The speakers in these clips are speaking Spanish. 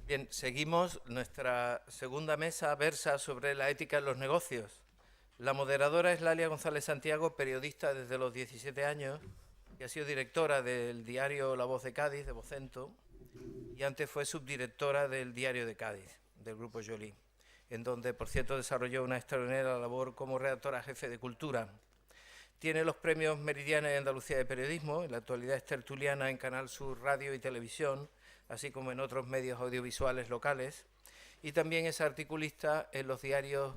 Bien, seguimos. Nuestra segunda mesa versa sobre la ética en los negocios. La moderadora es Lalia González Santiago, periodista desde los 17 años, que ha sido directora del diario La Voz de Cádiz, de Vocento, y antes fue subdirectora del Diario de Cádiz, del Grupo Joly, en donde, por cierto, desarrolló una extraordinaria labor como redactora jefe de Cultura. Tiene los premios Meridiana de Andalucía de Periodismo, en la actualidad es tertuliana en Canal Sur Radio y Televisión, así como en otros medios audiovisuales locales, y también es articulista en los diarios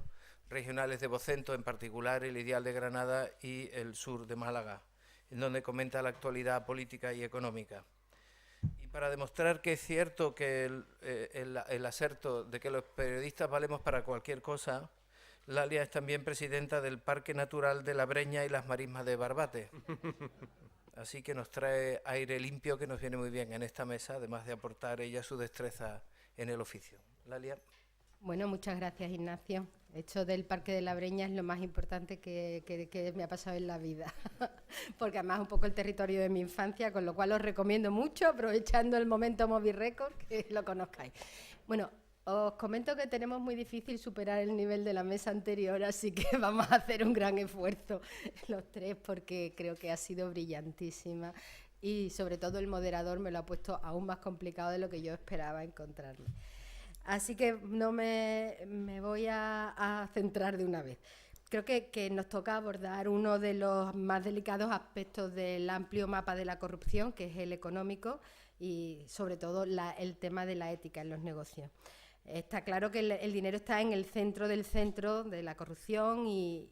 regionales de Vocento, en particular El Ideal de Granada y El Sur de Málaga, en donde comenta la actualidad política y económica. Y para demostrar que es cierto que el aserto de que los periodistas valemos para cualquier cosa, Lalia es también presidenta del Parque Natural de la Breña y las Marismas de Barbate. Así que nos trae aire limpio que nos viene muy bien en esta mesa, además de aportar ella su destreza en el oficio. Lalia. Bueno, muchas gracias, Ignacio. Esto del Parque de la Breña es lo más importante que me ha pasado en la vida, porque además es un poco el territorio de mi infancia, con lo cual os recomiendo mucho, aprovechando el momento Movie Record, que lo conozcáis. Bueno, os comento que tenemos muy difícil superar el nivel de la mesa anterior, así que vamos a hacer un gran esfuerzo los tres, porque creo que ha sido brillantísima y sobre todo el moderador me lo ha puesto aún más complicado de lo que yo esperaba encontrarle. Así que no me voy a centrar de una vez. Creo que nos toca abordar uno de los más delicados aspectos del amplio mapa de la corrupción, que es el económico, y sobre todo el tema de la ética en los negocios. Está claro que el dinero está en el centro de la corrupción y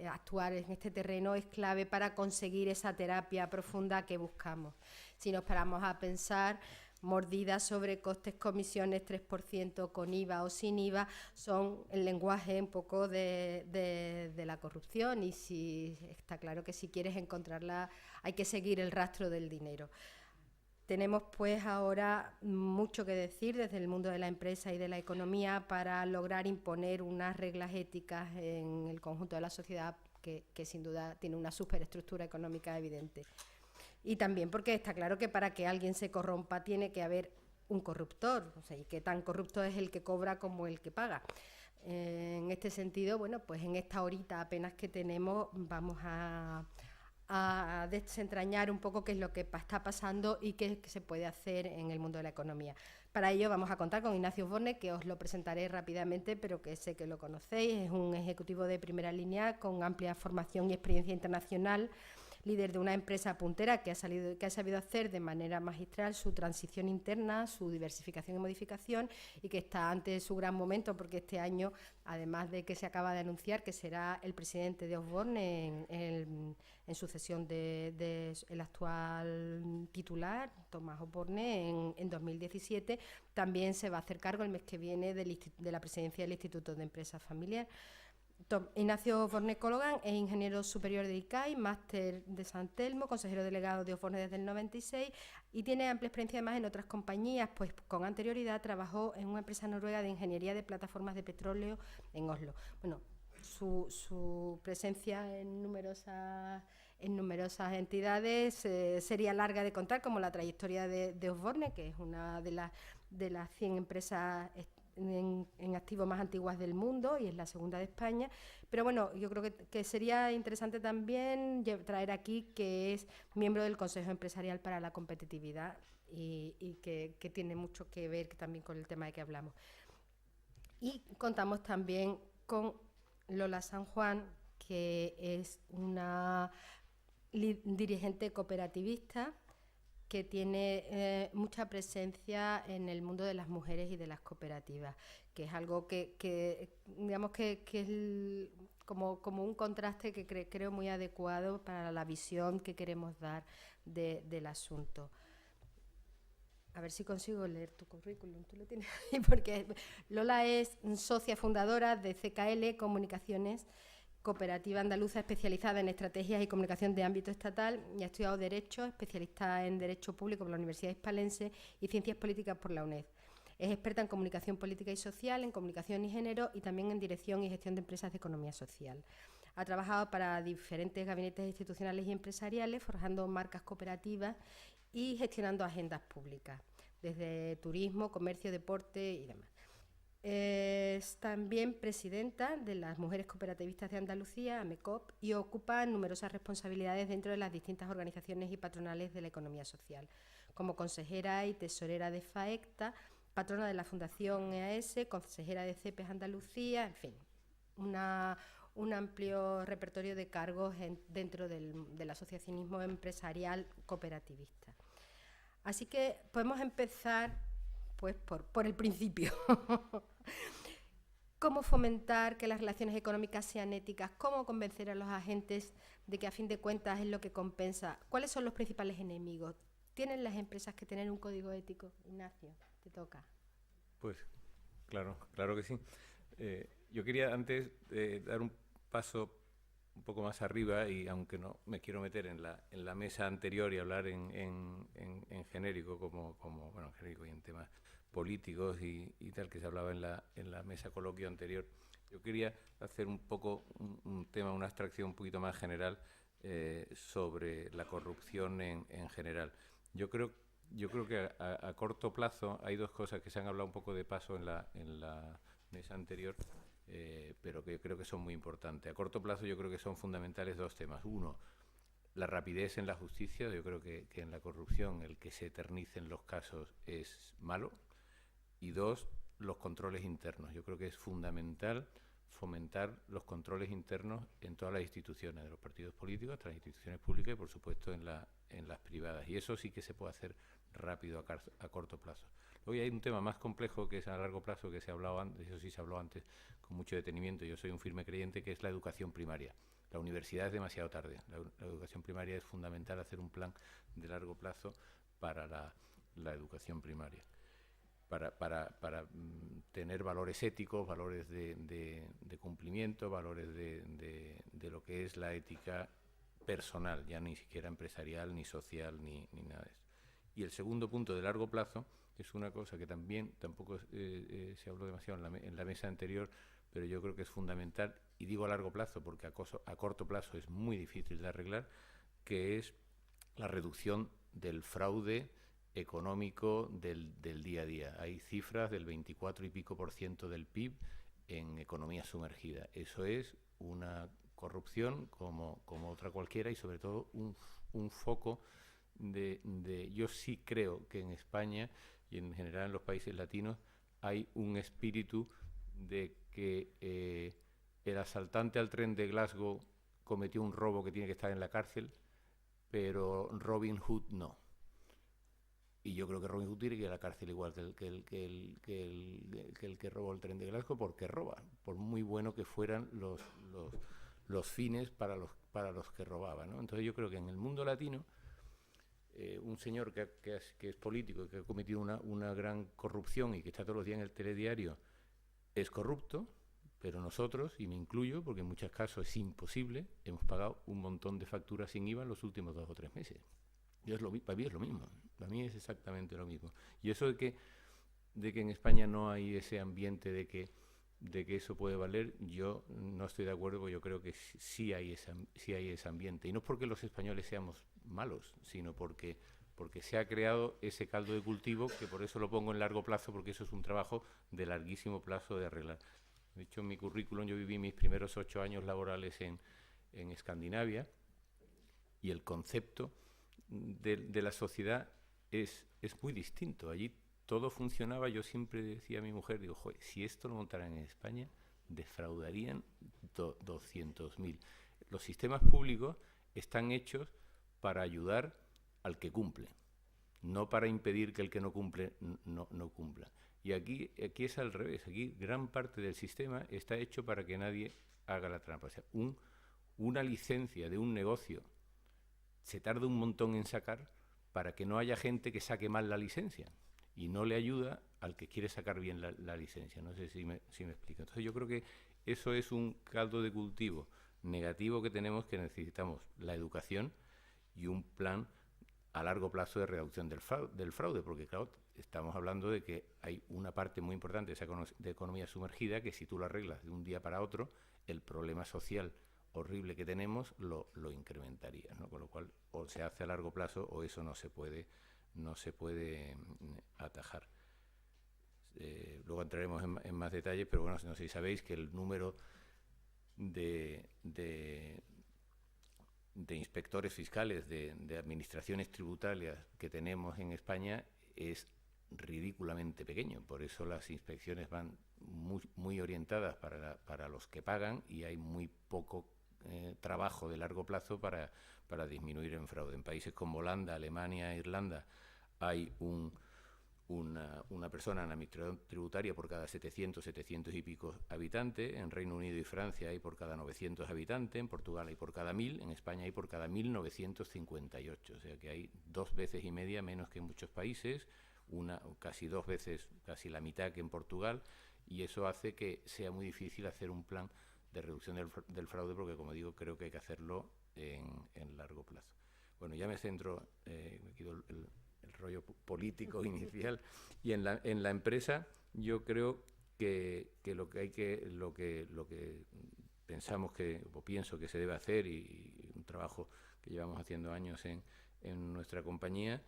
actuar en este terreno es clave para conseguir esa terapia profunda que buscamos. Si nos paramos a pensar, mordidas sobre costes, comisiones, 3% con IVA o sin IVA, son el lenguaje un poco de la corrupción y si está claro que si quieres encontrarla hay que seguir el rastro del dinero. Tenemos pues ahora mucho que decir desde el mundo de la empresa y de la economía para lograr imponer unas reglas éticas en el conjunto de la sociedad que sin duda tiene una superestructura económica evidente. Y también porque está claro que para que alguien se corrompa tiene que haber un corruptor, o sea, y que tan corrupto es el que cobra como el que paga. En este sentido, bueno, pues en esta horita apenas que tenemos vamos a desentrañar un poco qué es lo que está pasando y qué se puede hacer en el mundo de la economía. Para ello vamos a contar con Ignacio Osborne, que os lo presentaré rápidamente, pero que sé que lo conocéis. Es un ejecutivo de primera línea con amplia formación y experiencia internacional, líder de una empresa puntera que ha sabido hacer de manera magistral su transición interna, su diversificación y modificación, y que está ante su gran momento porque este año, además de que se acaba de anunciar que será el presidente de Osborne en sucesión del actual titular, Tomás Osborne, en 2017, también se va a hacer cargo el mes que viene de la presidencia del Instituto de Empresas Familiar. Ignacio Osborne Cologan es ingeniero superior de ICAI, máster de San Telmo, consejero delegado de Osborne desde el 96 y tiene amplia experiencia además en otras compañías, pues con anterioridad trabajó en una empresa noruega de ingeniería de plataformas de petróleo en Oslo. Bueno, su presencia en numerosas entidades sería larga de contar, como la trayectoria de Osborne, que es una de las 100 empresas en activo más antiguas del mundo y es la segunda de España, pero bueno, yo creo que sería interesante también traer aquí que es miembro del Consejo Empresarial para la Competitividad y que tiene mucho que ver también con el tema de que hablamos. Y contamos también con Lola San Juan, que es una dirigente cooperativista que tiene mucha presencia en el mundo de las mujeres y de las cooperativas, que es algo digamos que es como un contraste que creo muy adecuado para la visión que queremos dar del asunto. A ver si consigo leer tu currículum, tú lo tienes ahí, porque Lola es socia fundadora de CKL Comunicaciones, cooperativa andaluza especializada en estrategias y comunicación de ámbito estatal, y ha estudiado Derecho, especialista en Derecho Público por la Universidad Hispalense y Ciencias Políticas por la UNED. Es experta en comunicación política y social, en comunicación y género y también en dirección y gestión de empresas de economía social. Ha trabajado para diferentes gabinetes institucionales y empresariales, forjando marcas cooperativas y gestionando agendas públicas. desde turismo, comercio, deporte y demás. Es también presidenta de las Mujeres Cooperativistas de Andalucía, AMECOP, y ocupa numerosas responsabilidades dentro de las distintas organizaciones y patronales de la economía social, como consejera y tesorera de FAECTA, patrona de la Fundación EAS, consejera de CEPES Andalucía, en fin, un amplio repertorio de cargos dentro del asociacionismo empresarial cooperativista. Así que podemos empezar pues por el principio. ¿Cómo fomentar que las relaciones económicas sean éticas? ¿Cómo convencer a los agentes de que a fin de cuentas es lo que compensa? ¿Cuáles son los principales enemigos? ¿Tienen las empresas que tener un código ético? Ignacio, te toca. Pues claro que sí. Yo quería antes dar un paso un poco más arriba, y aunque no me quiero meter en la mesa anterior y hablar en genérico, como bueno, en genérico y en temas políticos y tal, que se hablaba en la mesa coloquio anterior, yo quería hacer un poco un tema, una abstracción un poquito más general sobre la corrupción en general. Yo creo que a corto plazo hay dos cosas que se han hablado un poco de paso en la mesa anterior, pero que yo creo que son muy importantes. A corto plazo yo creo que son fundamentales dos temas. Uno, la rapidez en la justicia. Yo creo que en la corrupción el que se eternicen los casos es malo. Y dos, los controles internos. Yo creo que es fundamental fomentar los controles internos en todas las instituciones, de los partidos políticos, hasta las instituciones públicas y, por supuesto, en las privadas. Y eso sí que se puede hacer rápido a corto plazo. Luego hay un tema más complejo que es a largo plazo, que se ha hablado antes, eso sí se habló antes con mucho detenimiento. Yo soy un firme creyente, que es la educación primaria. La universidad es demasiado tarde. La educación primaria es fundamental, hacer un plan de largo plazo para la educación primaria. Para tener valores éticos, valores de cumplimiento, valores de lo que es la ética personal, ya ni siquiera empresarial, ni social, ni nada de eso. Y el segundo punto de largo plazo es una cosa que tampoco se habló demasiado en la mesa anterior, pero yo creo que es fundamental, y digo a largo plazo porque a corto plazo es muy difícil de arreglar, que es la reducción del fraude económico del día a día. Hay cifras del 24 y pico % del PIB en economía sumergida. Eso es una corrupción como otra cualquiera, y sobre todo un foco yo sí creo que en España y en general en los países latinos hay un espíritu de que el asaltante al tren de Glasgow cometió un robo que tiene que estar en la cárcel, pero Robin Hood no. Y yo creo que Robin Hood tiene que ir a la cárcel igual que el que robó el tren de Glasgow, porque roba, por muy bueno que fueran los fines para los que robaba, ¿no? Entonces yo creo que en el mundo latino un señor que es político y que ha cometido una gran corrupción y que está todos los días en el telediario es corrupto, pero nosotros, y me incluyo porque en muchos casos es imposible, hemos pagado un montón de facturas sin IVA en los últimos 2 o 3 meses. Para mí es lo mismo, para mí es exactamente lo mismo. Y eso de que en España no hay ese ambiente de que eso puede valer, yo no estoy de acuerdo, porque yo creo que sí hay ese ambiente. Y no es porque los españoles seamos malos, sino porque se ha creado ese caldo de cultivo, que por eso lo pongo en largo plazo, porque eso es un trabajo de larguísimo plazo de arreglar. De hecho, en mi currículum yo viví mis primeros 8 años laborales en Escandinavia, y el concepto de la sociedad es muy distinto. Allí todo funcionaba. Yo siempre decía a mi mujer, digo, joder, si esto lo montaran en España, defraudarían 200.000. Los sistemas públicos están hechos para ayudar al que cumple, no para impedir que el que no cumple no cumpla. Y aquí es al revés. Aquí gran parte del sistema está hecho para que nadie haga la trampa. O sea, una licencia de un negocio se tarda un montón en sacar para que no haya gente que saque mal la licencia, y no le ayuda al que quiere sacar bien la licencia. No sé si me explico. Entonces yo creo que eso es un caldo de cultivo negativo que tenemos, que necesitamos la educación y un plan a largo plazo de reducción del fraude, porque claro, estamos hablando de que hay una parte muy importante de economía sumergida que si tú lo arreglas de un día para otro, el problema social horrible que tenemos lo incrementaría, ¿no? Con lo cual, o se hace a largo plazo o eso no se puede no se puede atajar. Luego entraremos en más detalles, pero bueno, no sé si sabéis que el número de inspectores fiscales, de administraciones tributarias que tenemos en España es ridículamente pequeño. Por eso las inspecciones van muy orientadas para los que pagan, y hay muy poco trabajo de largo plazo para disminuir el fraude. En países como Holanda, Alemania, Irlanda hay una persona en la administración tributaria por cada 700 y pico habitantes. En Reino Unido y Francia hay por cada 900 habitantes, en Portugal hay por cada 1000, en España hay por cada 1958. O sea que hay 2 veces y media menos que en muchos países, casi 2 veces, casi la mitad que en Portugal, y eso hace que sea muy difícil hacer un plan de reducción del fraude, porque, como digo, creo que hay que hacerlo en largo plazo. Bueno, ya me centro, me quito el rollo político inicial, y en la empresa yo creo que lo que pensamos o pienso que se debe hacer, y un trabajo que llevamos haciendo años en nuestra compañía,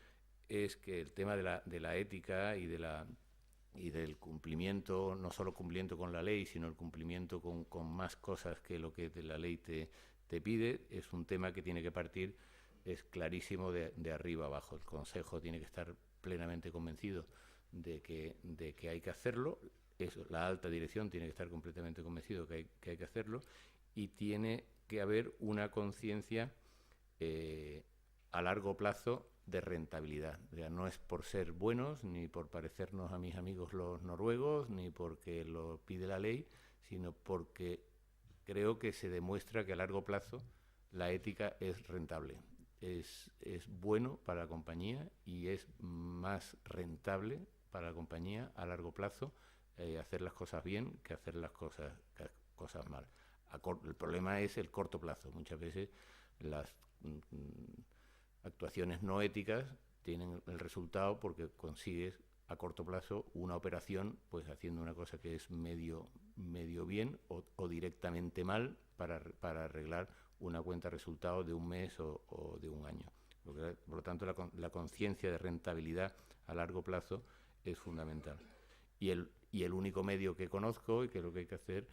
es que el tema de la ética y del cumplimiento, no solo cumplimiento con la ley, sino el cumplimiento con más cosas que lo que la ley te pide, es un tema que tiene que partir, es clarísimo, de arriba abajo. El Consejo tiene que estar plenamente convencido de que hay que hacerlo. La alta dirección tiene que estar completamente convencido que hay que hacerlo, y tiene que haber una conciencia a largo plazo de rentabilidad. O sea, no es por ser buenos, ni por parecernos a mis amigos los noruegos, ni porque lo pide la ley, sino porque creo que se demuestra que a largo plazo la ética es rentable. Es bueno para la compañía, y es más rentable para la compañía a largo plazo hacer las cosas bien que hacer las cosas mal. El problema es el corto plazo. Muchas veces las actuaciones no éticas tienen el resultado porque consigues a corto plazo una operación, pues haciendo una cosa que es medio bien o directamente mal, para arreglar una cuenta resultado de un mes o de un año. Por lo tanto, la conciencia de rentabilidad a largo plazo es fundamental. Y el único medio que conozco, y que es lo que hay que hacer,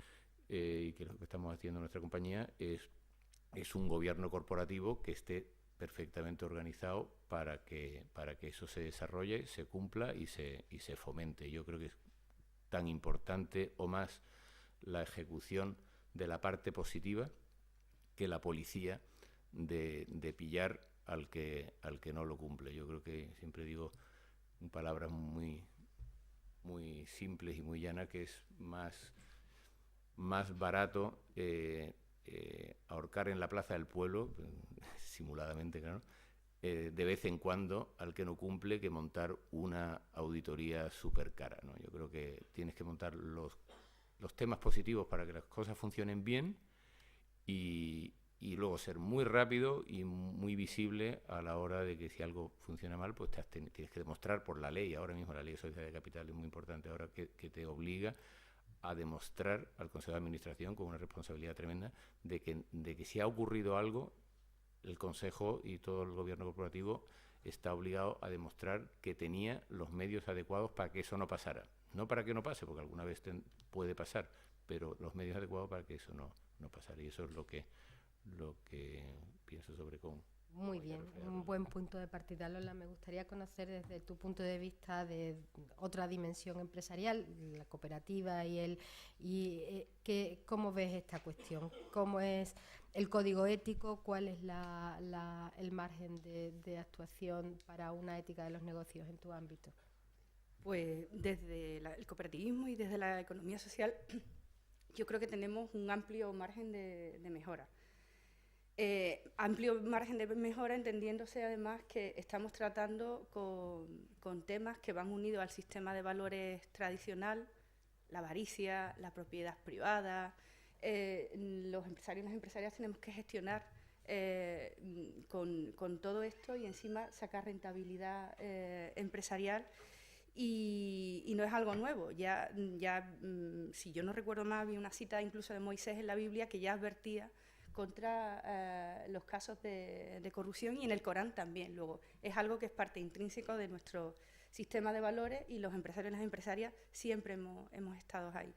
y que es lo que estamos haciendo en nuestra compañía, es un gobierno corporativo que esté perfectamente organizado para que eso se desarrolle, se cumpla y se fomente. Yo creo que es tan importante o más la ejecución de la parte positiva que la policía de pillar al que no lo cumple. Yo creo que siempre digo palabras muy simples y muy llanas, que es más barato ahorcar en la plaza del pueblo, simuladamente, claro, de vez en cuando al que no cumple, que montar una auditoría súper cara, ¿no? Yo creo que tienes que montar los temas positivos para que las cosas funcionen bien, y luego ser muy rápido y muy visible a la hora de que si algo funciona mal, pues tienes que demostrar por la ley. Ahora mismo la ley de sociedad de capital es muy importante, ahora que te obliga a demostrar al Consejo de Administración, con una responsabilidad tremenda, de que si ha ocurrido algo, el Consejo y todo el gobierno corporativo está obligado a demostrar que tenía los medios adecuados para que eso no pasara. No para que no pase, porque alguna vez puede pasar, pero los medios adecuados para que eso no pasara. Y eso es lo que pienso sobre cómo. Muy bien, un buen punto de partida, Lola. Me gustaría conocer desde tu punto de vista de otra dimensión empresarial, la cooperativa ¿cómo ves esta cuestión? ¿Cómo es el código ético? ¿Cuál es el margen de actuación para una ética de los negocios en tu ámbito? Pues desde el cooperativismo y desde la economía social, yo creo que tenemos un amplio margen de mejora. Amplio margen de mejora, entendiéndose además que estamos tratando con temas que van unidos al sistema de valores tradicional, la avaricia, la propiedad privada. Los empresarios y las empresarias tenemos que gestionar con todo esto y encima sacar rentabilidad empresarial, y no es algo nuevo. Ya si yo no recuerdo mal, había una cita incluso de Moisés en la Biblia que ya advertía contra los casos de corrupción, y en el Corán también. Luego, es algo que es parte intrínseco de nuestro sistema de valores, y los empresarios y las empresarias siempre hemos estado ahí.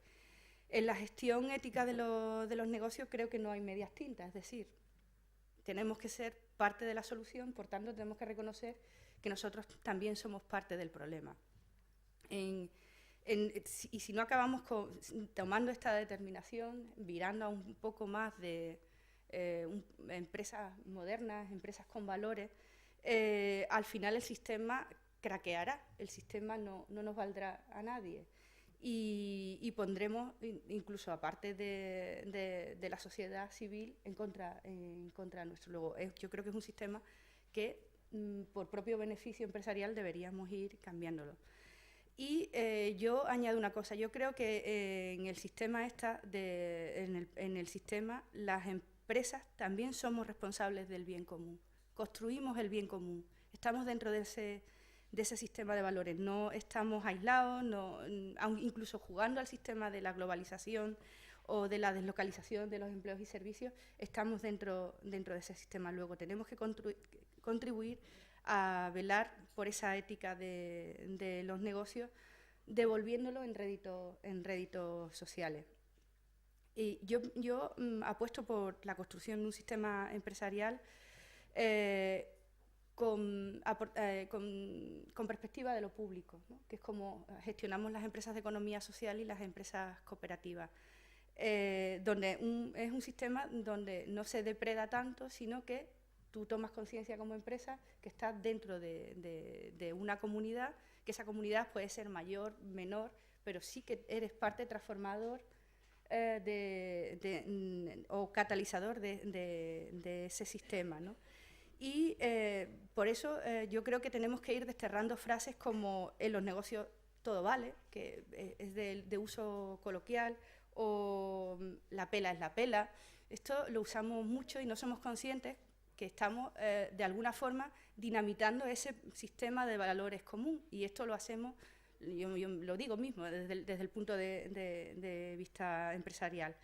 En la gestión ética de los negocios creo que no hay medias tintas, es decir, tenemos que ser parte de la solución, por tanto tenemos que reconocer que nosotros también somos parte del problema. Y si no acabamos tomando esta determinación, virando a un poco más de empresas modernas, empresas con valores, al final el sistema craqueará, el sistema no nos valdrá a nadie. Y pondremos, incluso aparte de la sociedad civil, en contra nuestro. Luego, yo creo que es un sistema que, por propio beneficio empresarial, deberíamos ir cambiándolo. Y yo añado una cosa, yo creo que en el sistema en el sistema, las empresas también somos responsables del bien común, construimos el bien común, estamos dentro de ese sistema de valores, no estamos aislados, incluso jugando al sistema de la globalización o de la deslocalización de los empleos y servicios, estamos dentro de ese sistema. Luego tenemos que contribuir a velar por esa ética de los negocios, devolviéndolo en réditos sociales. Y yo apuesto por la construcción de un sistema empresarial con perspectiva de lo público, ¿no? Que es como gestionamos las empresas de economía social y las empresas cooperativas, donde es un sistema donde no se depreda tanto, sino que tú tomas conciencia como empresa que estás dentro de una comunidad, que esa comunidad puede ser mayor, menor, pero sí que eres parte transformador o catalizador de ese sistema, ¿no? Y por eso yo creo que tenemos que ir desterrando frases como en los negocios todo vale, que es de uso coloquial, o la pela es la pela. Esto lo usamos mucho y no somos conscientes que estamos de alguna forma dinamitando ese sistema de valores común, y esto lo hacemos, yo lo digo mismo, desde el punto de vista empresarial.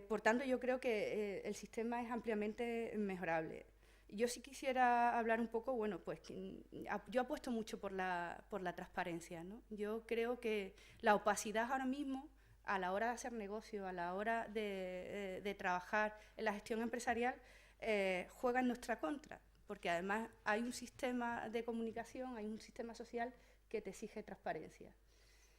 Por tanto, yo creo que el sistema es ampliamente mejorable. Yo sí quisiera hablar un poco, bueno, pues yo apuesto mucho por la transparencia, ¿no? Yo creo que la opacidad ahora mismo, a la hora de hacer negocio, a la hora de trabajar en la gestión empresarial, juega en nuestra contra, porque además hay un sistema de comunicación, hay un sistema social que te exige transparencia.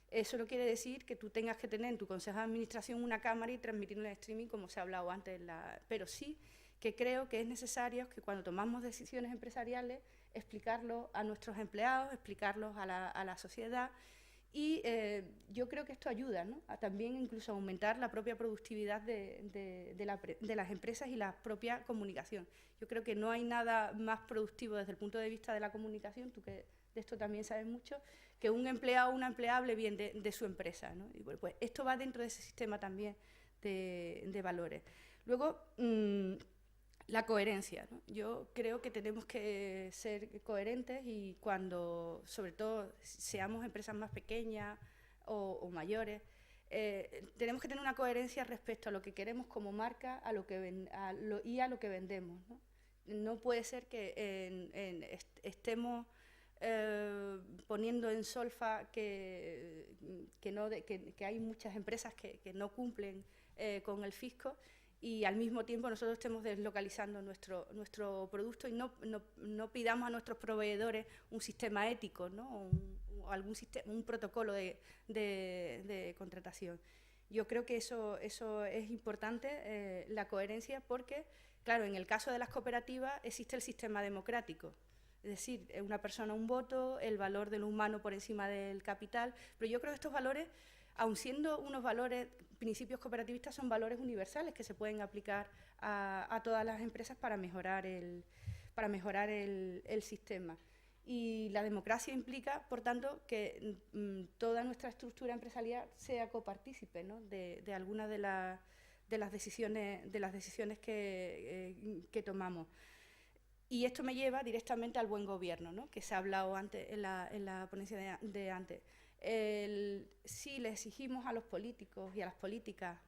Eso no quiere decir que tú tengas que tener en tu consejo de administración una cámara y transmitirlo en streaming, como se ha hablado antes, pero sí que creo que es necesario que cuando tomamos decisiones empresariales explicarlo a nuestros empleados, explicarlos a la sociedad, y yo creo que esto ayuda, ¿no?, a también incluso aumentar la propia productividad de las empresas y la propia comunicación. Yo creo que no hay nada más productivo desde el punto de vista de la comunicación, tú que de esto también sabes mucho, que un empleado o una empleada hable bien de su empresa, ¿no? Y bueno, pues esto va dentro de ese sistema también de valores. Luego, la coherencia, ¿no? Yo creo que tenemos que ser coherentes, y cuando, sobre todo, seamos empresas más pequeñas o mayores, tenemos que tener una coherencia respecto a lo que queremos como marca y a lo que vendemos, ¿no? No puede ser que estemos poniendo en solfa que hay muchas empresas que no cumplen con el fisco, y al mismo tiempo nosotros estemos deslocalizando nuestro producto, y no pidamos a nuestros proveedores un sistema ético, ¿no?, o un protocolo de contratación. Yo creo que eso es importante, la coherencia, porque, claro, en el caso de las cooperativas existe el sistema democrático. Es decir, una persona, un voto, el valor de lo humano por encima del capital, pero yo creo que estos valores, aun siendo unos valores, principios cooperativistas, son valores universales que se pueden aplicar a todas las empresas para mejorar el sistema. Y la democracia implica, por tanto, que toda nuestra estructura empresarial sea copartícipe, ¿no?, de algunas de las decisiones que tomamos. Y esto me lleva directamente al buen gobierno, ¿no?, que se ha hablado antes en la ponencia de antes. Si le exigimos a los políticos y a las políticas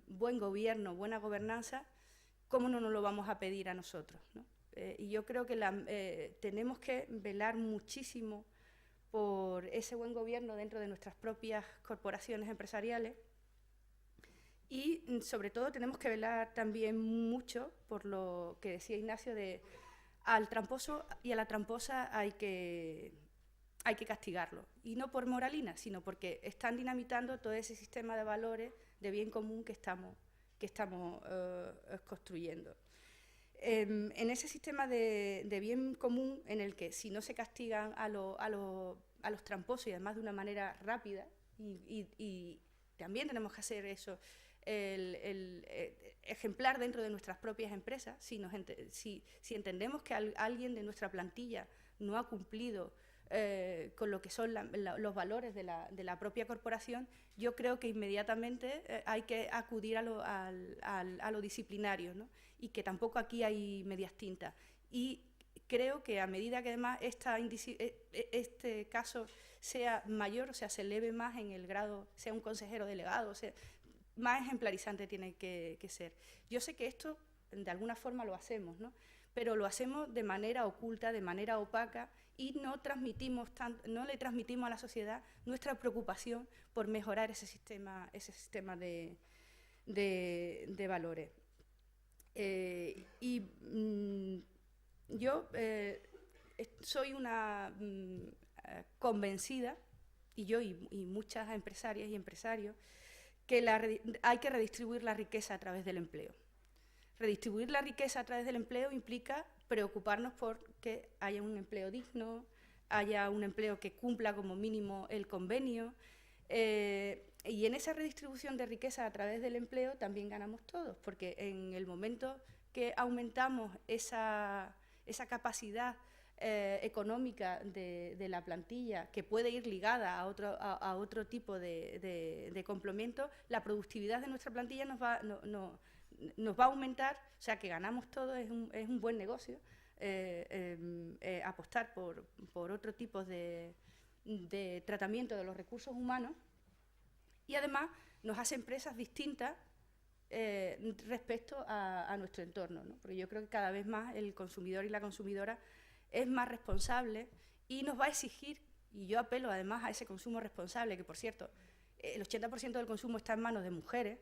buen gobierno, buena gobernanza, ¿cómo no nos lo vamos a pedir a nosotros, ¿no? Y yo creo que tenemos que velar muchísimo por ese buen gobierno dentro de nuestras propias corporaciones empresariales y, sobre todo, tenemos que velar también mucho por lo que decía Ignacio de al tramposo y a la tramposa hay que castigarlo. Y no por moralina, sino porque están dinamitando todo ese sistema de valores de bien común que estamos construyendo. En ese sistema de bien común en el que si no se castigan a los tramposos y además de una manera rápida, y también tenemos que hacer eso, el ejemplar dentro de nuestras propias empresas, si entendemos que alguien de nuestra plantilla no ha cumplido con lo que son los valores de la propia corporación, yo creo que inmediatamente hay que acudir a lo disciplinario, ¿no? Y que tampoco aquí hay medias tintas. Y creo que a medida que además este caso sea mayor, o sea, se eleve más en el grado, sea un consejero delegado, o sea, más ejemplarizante tiene que ser. Yo sé que esto de alguna forma lo hacemos, ¿no? Pero lo hacemos de manera oculta, de manera opaca, y no le transmitimos a la sociedad nuestra preocupación por mejorar ese sistema de valores. Yo soy una convencida, y muchas empresarias y empresarios, que hay que redistribuir la riqueza a través del empleo. Redistribuir la riqueza a través del empleo implica preocuparnos por que haya un empleo digno, haya un empleo que cumpla como mínimo el convenio, y en esa redistribución de riqueza a través del empleo también ganamos todos, porque en el momento que aumentamos esa capacidad económica de la plantilla, que puede ir ligada a otro tipo de complemento, la productividad de nuestra plantilla nos va a aumentar, o sea que ganamos todos, es un buen negocio apostar por otro tipo de tratamiento de los recursos humanos, y además nos hace empresas distintas respecto a nuestro entorno, ¿no? Porque yo creo que cada vez más el consumidor y la consumidora es más responsable y nos va a exigir, y yo apelo además a ese consumo responsable, que por cierto, el 80% del consumo está en manos de mujeres,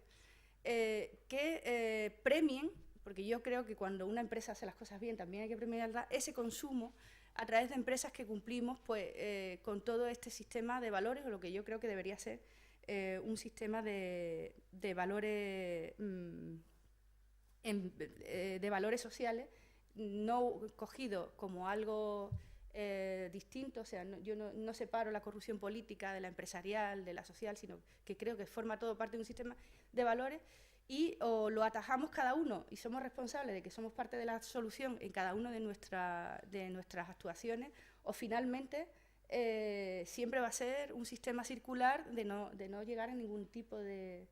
que premien, porque yo creo que cuando una empresa hace las cosas bien también hay que premiar ese consumo a través de empresas que cumplimos con todo este sistema de valores, o lo que yo creo que debería ser un sistema de valores de valores sociales, no cogido como algo distinto, o sea, yo no separo la corrupción política de la empresarial, de la social, sino que creo que forma todo parte de un sistema de valores, y o lo atajamos cada uno y somos responsables de que somos parte de la solución en cada una de nuestras actuaciones, o finalmente siempre va a ser un sistema circular de no llegar a ningún tipo de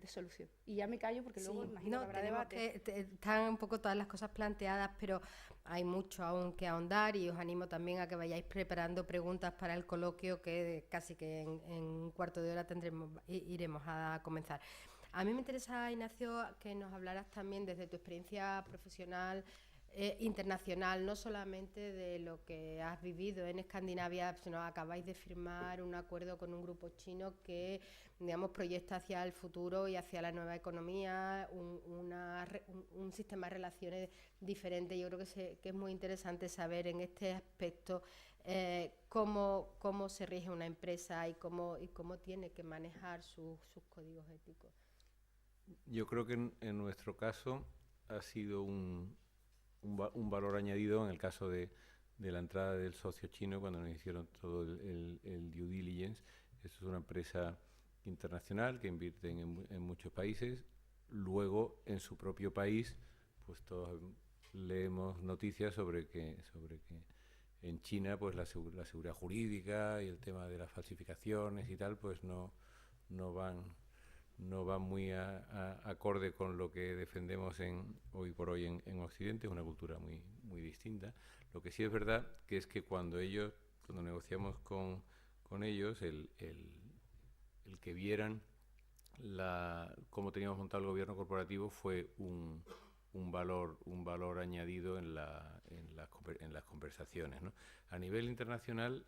solución. Y ya me callo porque luego imagino que habrá debate. Están un poco todas las cosas planteadas, pero hay mucho aún que ahondar, y os animo también a que vayáis preparando preguntas para el coloquio, que casi que en un cuarto de hora iremos a comenzar. A mí me interesa, Ignacio, que nos hablaras también desde tu experiencia profesional internacional, no solamente de lo que has vivido en Escandinavia, sino acabáis de firmar un acuerdo con un grupo chino que, digamos, proyecta hacia el futuro y hacia la nueva economía un sistema de relaciones diferente. Yo creo que es muy interesante saber en este aspecto cómo se rige una empresa y cómo tiene que manejar sus códigos éticos. Yo creo que en nuestro caso ha sido un valor añadido en el caso de la entrada del socio chino, cuando nos hicieron todo el due diligence. Esto es una empresa internacional que invierte en muchos países. Luego, en su propio país, pues todos leemos noticias sobre que en China pues la seguridad jurídica y el tema de las falsificaciones y tal pues no van muy acorde con lo que defendemos hoy por hoy en Occidente. Es una cultura muy, muy distinta. Lo que sí es verdad que es que cuando negociamos con ellos, el que vieran cómo teníamos montado el gobierno corporativo fue un valor añadido en las conversaciones, ¿no? A nivel internacional,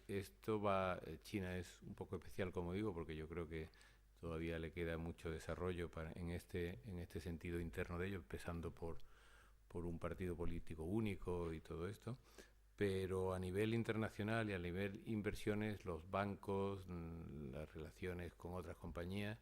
China es un poco especial, como digo, porque yo creo que todavía le queda mucho desarrollo en este sentido interno de ello, empezando por un partido político único y todo esto. Pero a nivel internacional y a nivel inversiones, los bancos, las relaciones con otras compañías,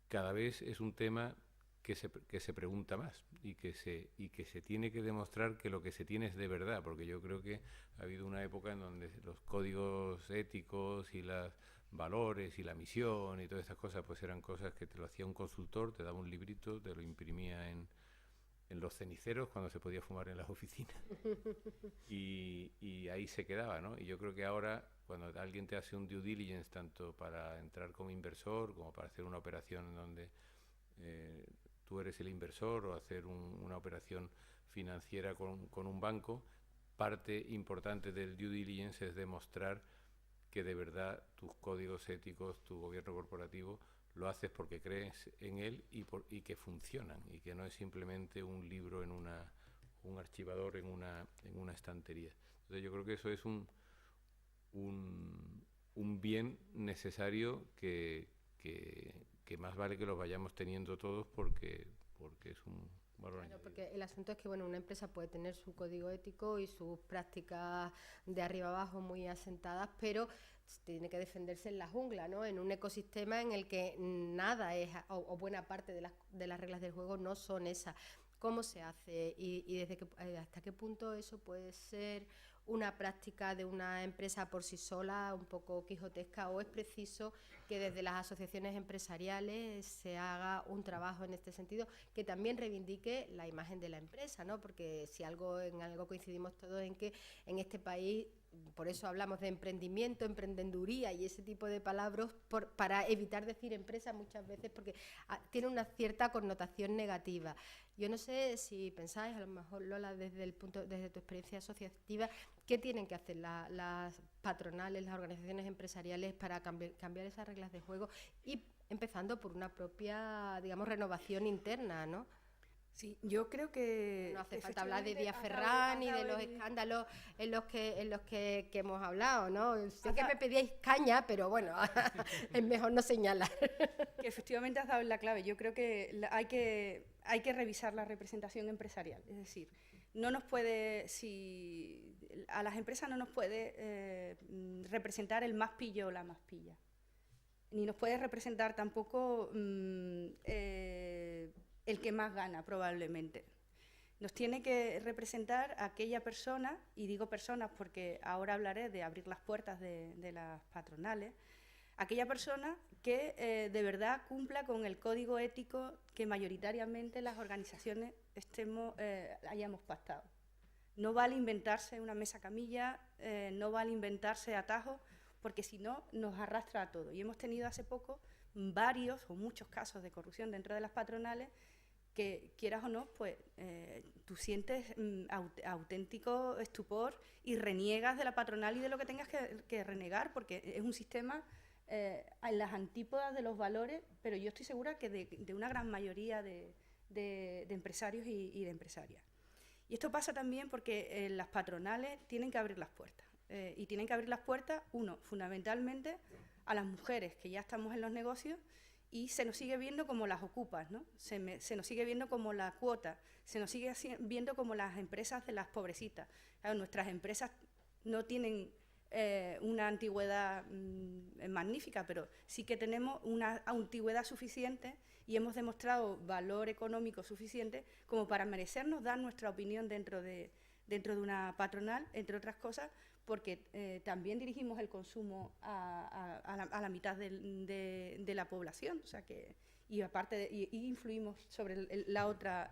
cada vez es un tema que se pregunta más y que se tiene que demostrar que lo que se tiene es de verdad, porque yo creo que ha habido una época en donde los códigos éticos y los valores y la misión y todas estas cosas pues eran cosas que te lo hacía un consultor, te daba un librito, te lo imprimía en los ceniceros cuando se podía fumar en las oficinas y ahí se quedaba, ¿no? Y yo creo que ahora cuando alguien te hace un due diligence tanto para entrar como inversor como para hacer una operación en donde tú eres el inversor o hacer una operación financiera con un banco, parte importante del due diligence es demostrar que de verdad tus códigos éticos, tu gobierno corporativo, lo haces porque crees en él y que funcionan y que no es simplemente un libro en un archivador en una estantería. Entonces yo creo que eso es un bien necesario que más vale que los vayamos teniendo todos porque es un valor añadido. Claro, porque el asunto es que una empresa puede tener su código ético y sus prácticas de arriba abajo muy asentadas, pero tiene que defenderse en la jungla, ¿no? En un ecosistema en el que nada es, o buena parte de las reglas del juego no son esas. ¿Cómo se hace? Y hasta qué punto eso puede ser una práctica de una empresa por sí sola, un poco quijotesca, o es preciso que desde las asociaciones empresariales se haga un trabajo en este sentido que también reivindique la imagen de la empresa, ¿no? Porque si en algo coincidimos todos en que en este país, por eso hablamos de emprendimiento, emprendeduría y ese tipo de palabras para evitar decir empresa muchas veces porque tiene una cierta connotación negativa. Yo no sé si pensáis, a lo mejor Lola, desde tu experiencia asociativa, ¿qué tienen que hacer las patronales, las organizaciones empresariales para cambiar esas reglas de juego y empezando por una propia, digamos, renovación interna, ¿no? Sí, yo creo que no hace falta hablar de Díaz Ferrán ni de los escándalos en los que hemos hablado, ¿no? Sé que me pedíais caña, pero bueno, es mejor no señalar. Que efectivamente has dado en la clave. Yo creo que hay que revisar la representación empresarial. Es decir, a las empresas no nos puede representar el más pillo o la más pilla. Ni nos puede representar tampoco el que más gana, probablemente. Nos tiene que representar aquella persona, y digo personas porque ahora hablaré de abrir las puertas de las patronales, aquella persona que de verdad cumpla con el código ético que mayoritariamente las organizaciones hayamos pactado. No vale inventarse una mesa camilla, no vale inventarse atajos, porque si no nos arrastra a todo. Y hemos tenido hace poco varios o muchos casos de corrupción dentro de las patronales que, quieras o no, pues tú sientes auténtico estupor y reniegas de la patronal y de lo que tengas que renegar, porque es un sistema en las antípodas de los valores, pero yo estoy segura que de una gran mayoría de empresarios y de empresarias. Y esto pasa también porque las patronales tienen que abrir las puertas. Y tienen que abrir las puertas, fundamentalmente a las mujeres que ya estamos en los negocios y se nos sigue viendo como las ocupas, ¿no? Se nos sigue viendo como la cuota, se nos sigue viendo como las empresas de las pobrecitas. Claro, nuestras empresas no tienen una antigüedad magnífica, pero sí que tenemos una antigüedad suficiente y hemos demostrado valor económico suficiente como para merecernos dar nuestra opinión dentro de una patronal, entre otras cosas, porque también dirigimos el consumo a la mitad de la población, o sea que y influimos sobre la otra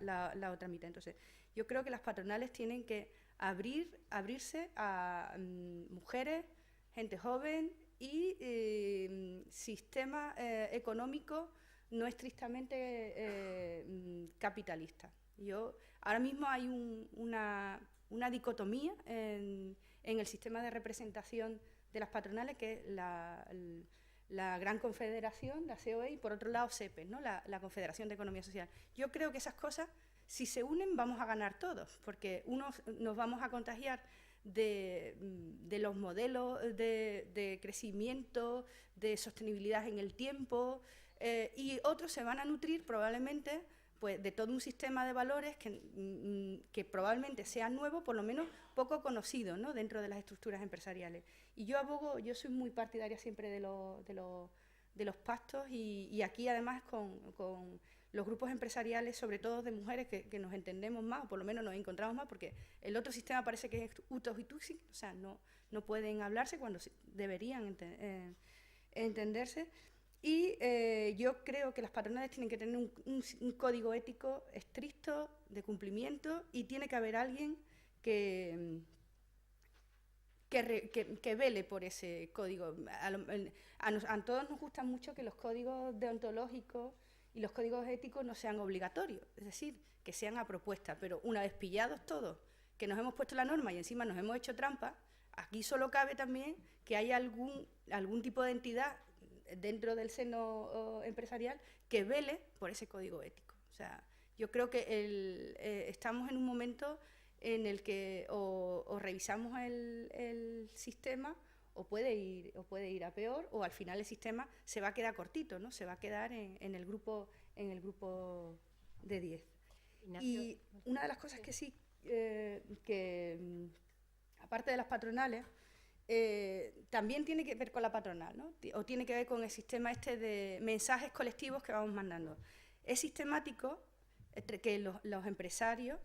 mitad. Entonces, yo creo que las patronales tienen que abrirse a mujeres, gente joven y sistema económico no estrictamente capitalista. Ahora mismo hay una dicotomía en el sistema de representación de las patronales, que es la gran confederación, la COE, y por otro lado CEPES, ¿no? la Confederación de Economía Social. Yo creo que esas cosas, si se unen, vamos a ganar todos, porque unos nos vamos a contagiar de los modelos de crecimiento, de sostenibilidad en el tiempo, y otros se van a nutrir probablemente pues, de todo un sistema de valores que probablemente sea nuevo, por lo menos poco conocido, ¿no? dentro de las estructuras empresariales. Y yo soy muy partidaria siempre de los pactos, y aquí además con los grupos empresariales, sobre todo de mujeres, que nos entendemos más, o por lo menos nos encontramos más, porque el otro sistema parece que es utos y tuxis, o sea, no pueden hablarse cuando deberían entenderse. Y yo creo que las patronales tienen que tener un código ético estricto de cumplimiento, y tiene que haber alguien que vele por ese código. A todos nos gusta mucho que los códigos deontológicos y los códigos éticos no sean obligatorios, es decir, que sean a propuesta, pero una vez pillados todos, que nos hemos puesto la norma y encima nos hemos hecho trampa, aquí solo cabe también que haya algún tipo de entidad dentro del seno empresarial que vele por ese código ético. O sea, yo creo que estamos en un momento en el que o revisamos el sistema, o puede ir a peor, o al final el sistema se va a quedar cortito, ¿no? Se va a quedar en el grupo de 10. Y una de las cosas que sí, aparte de las patronales, también tiene que ver con la patronal, ¿no? O tiene que ver con el sistema este de mensajes colectivos que vamos mandando. Es sistemático que los empresarios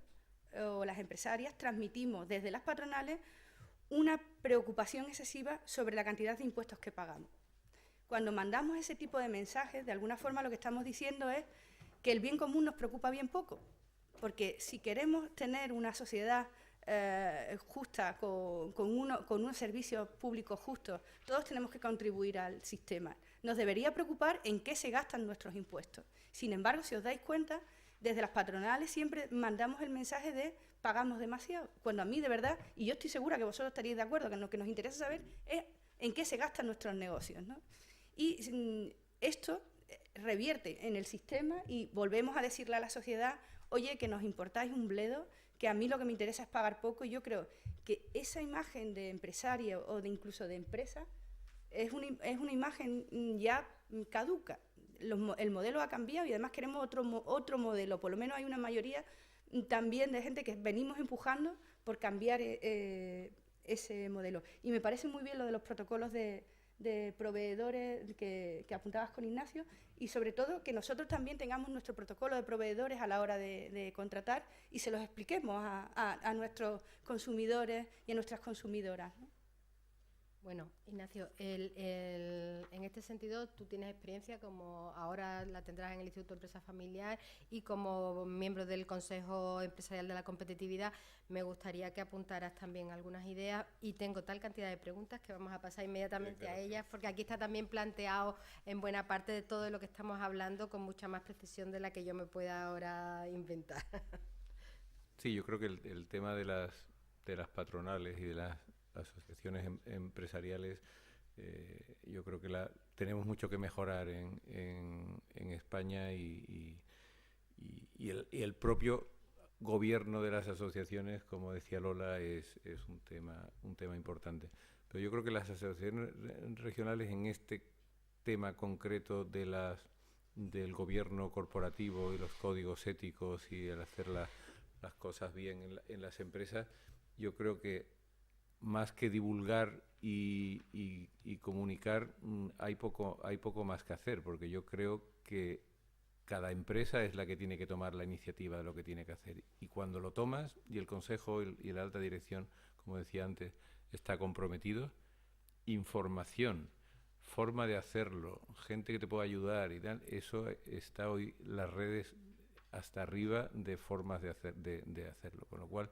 o las empresarias transmitimos desde las patronales una preocupación excesiva sobre la cantidad de impuestos que pagamos. Cuando mandamos ese tipo de mensajes, de alguna forma lo que estamos diciendo es que el bien común nos preocupa bien poco, porque si queremos tener una sociedad justa, con unos servicios públicos justos, todos tenemos que contribuir al sistema. Nos debería preocupar en qué se gastan nuestros impuestos. Sin embargo, si os dais cuenta, desde las patronales siempre mandamos el mensaje de pagamos demasiado, cuando a mí de verdad, y yo estoy segura que vosotros estaréis de acuerdo, que lo que nos interesa saber es en qué se gastan nuestros negocios, ¿no? Y esto revierte en el sistema, y volvemos a decirle a la sociedad, oye, que nos importáis un bledo, que a mí lo que me interesa es pagar poco. Y yo creo que esa imagen de empresaria o incluso de empresa es una imagen ya caduca. El modelo ha cambiado, y además queremos otro modelo. Por lo menos hay una mayoría también de gente que venimos empujando por cambiar ese modelo. Y me parece muy bien lo de los protocolos de proveedores que apuntabas con Ignacio, y sobre todo que nosotros también tengamos nuestro protocolo de proveedores a la hora de contratar, y se los expliquemos a nuestros consumidores y a nuestras consumidoras, ¿no? Bueno, Ignacio, en este sentido tú tienes experiencia, como ahora la tendrás en el Instituto de Empresa Familiar, y como miembro del Consejo Empresarial de la Competitividad, me gustaría que apuntaras también algunas ideas, y tengo tal cantidad de preguntas que vamos a pasar inmediatamente a ellas, porque aquí está también planteado en buena parte de todo lo que estamos hablando con mucha más precisión de la que yo me pueda ahora inventar. Sí, yo creo que el tema de las patronales y de las asociaciones empresariales, yo creo que tenemos mucho que mejorar en España, y el propio gobierno de las asociaciones, como decía Lola, es un tema importante. Pero yo creo que las asociaciones regionales, en este tema concreto del gobierno corporativo y los códigos éticos y el hacer las cosas bien en las empresas, yo creo que más que divulgar y comunicar, hay poco más que hacer, porque yo creo que cada empresa es la que tiene que tomar la iniciativa de lo que tiene que hacer. Y cuando lo tomas, y el Consejo y la alta dirección, como decía antes, está comprometido, información, forma de hacerlo, gente que te pueda ayudar y tal, eso está hoy las redes hasta arriba de formas de hacerlo. Con lo cual,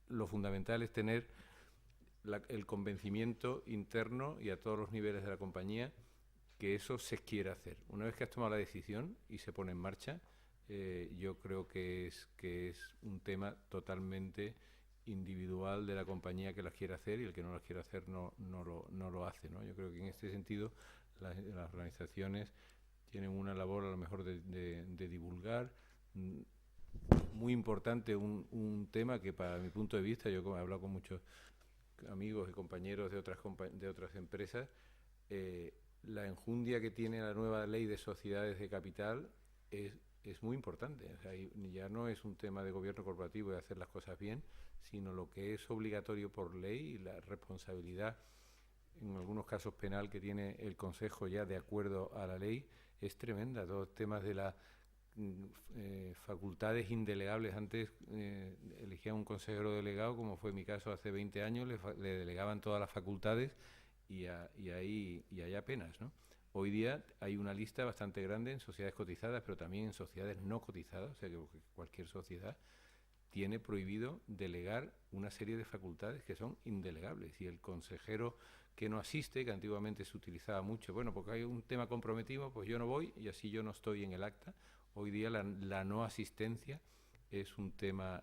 lo fundamental es tener el convencimiento interno y a todos los niveles de la compañía que eso se quiere hacer. Una vez que has tomado la decisión y se pone en marcha, yo creo que es un tema totalmente individual de la compañía que las quiere hacer, y el que no las quiere hacer no lo hace, ¿no? Yo creo que en este sentido las organizaciones tienen una labor a lo mejor de divulgar. Muy importante un tema que, para mi punto de vista, yo he hablado con muchos amigos y compañeros de otras empresas, la enjundia que tiene la nueva ley de sociedades de capital es muy importante. O sea, ya no es un tema de gobierno corporativo y de hacer las cosas bien, sino lo que es obligatorio por ley y la responsabilidad, en algunos casos penal, que tiene el Consejo ya de acuerdo a la ley es tremenda. Todos los temas de las facultades indelegables. Antes elegían un consejero delegado, como fue mi caso hace 20 años, le delegaban todas las facultades y hay apenas, ¿no? Hoy día hay una lista bastante grande en sociedades cotizadas, pero también en sociedades no cotizadas, o sea que cualquier sociedad tiene prohibido delegar una serie de facultades que son indelegables. Y el consejero que no asiste, que antiguamente se utilizaba mucho, bueno, porque hay un tema comprometido, pues yo no voy y así yo no estoy en el acta. Hoy día la no asistencia es un tema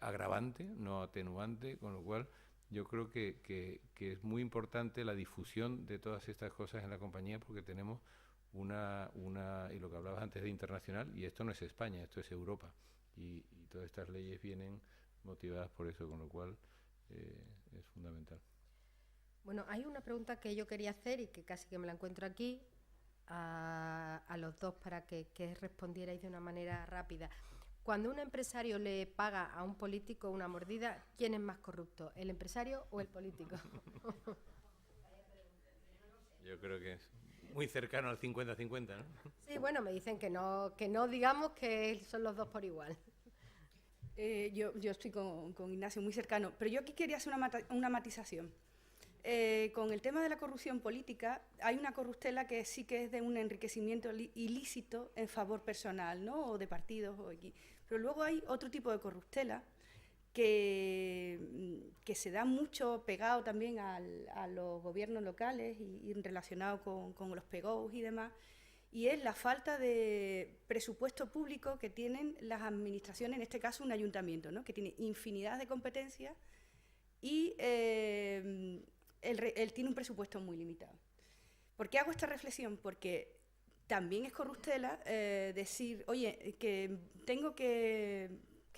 agravante, no atenuante, con lo cual yo creo que es muy importante la difusión de todas estas cosas en la compañía, porque tenemos y lo que hablabas antes de internacional, y esto no es España, esto es Europa, y todas estas leyes vienen motivadas por eso, con lo cual es fundamental. Bueno, hay una pregunta que yo quería hacer y que casi que me la encuentro aquí a los dos para que respondierais de una manera rápida. Cuando un empresario le paga a un político una mordida, ¿quién es más corrupto, el empresario o el político? Yo creo que es muy cercano al 50-50, ¿no? Sí, bueno, me dicen que no digamos que son los dos por igual. Yo estoy con Ignacio muy cercano, pero yo aquí quería hacer una matización. Con el tema de la corrupción política, hay una corruptela que sí que es de un enriquecimiento ilícito en favor personal, ¿no? O de partidos o aquí. Pero luego hay otro tipo de corruptela que se da mucho pegado también a los gobiernos locales y relacionado con los PGOs y demás, y es la falta de presupuesto público que tienen las administraciones, en este caso un ayuntamiento, ¿no? Que tiene infinidad de competencias y él tiene un presupuesto muy limitado. ¿Por qué hago esta reflexión? Porque también es corruptela decir, oye, que tengo que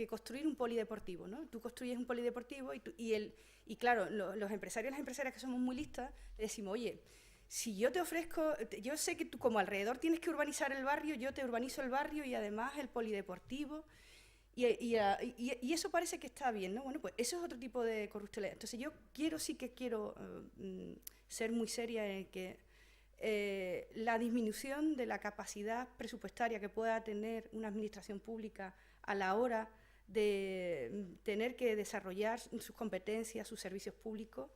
construir un polideportivo, ¿no? Tú construyes un polideportivo y claro, los empresarios y las empresarias que somos muy listas, le decimos, oye, si yo te ofrezco, yo sé que tú como alrededor tienes que urbanizar el barrio, yo te urbanizo el barrio y además el polideportivo, y eso parece que está bien, ¿no? Bueno, pues eso es otro tipo de corruptela. Entonces yo sí que quiero ser muy seria en que la disminución de la capacidad presupuestaria que pueda tener una administración pública a la hora de tener que desarrollar sus competencias, sus servicios públicos,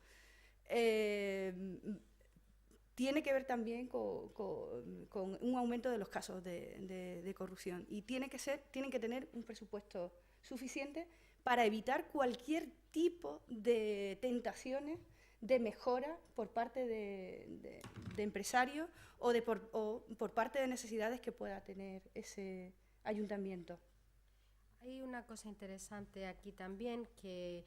tiene que ver también con un aumento de los casos de corrupción, y tienen que tener un presupuesto suficiente para evitar cualquier tipo de tentaciones de mejora por parte de empresarios o por parte de necesidades que pueda tener ese ayuntamiento. Hay una cosa interesante aquí también, que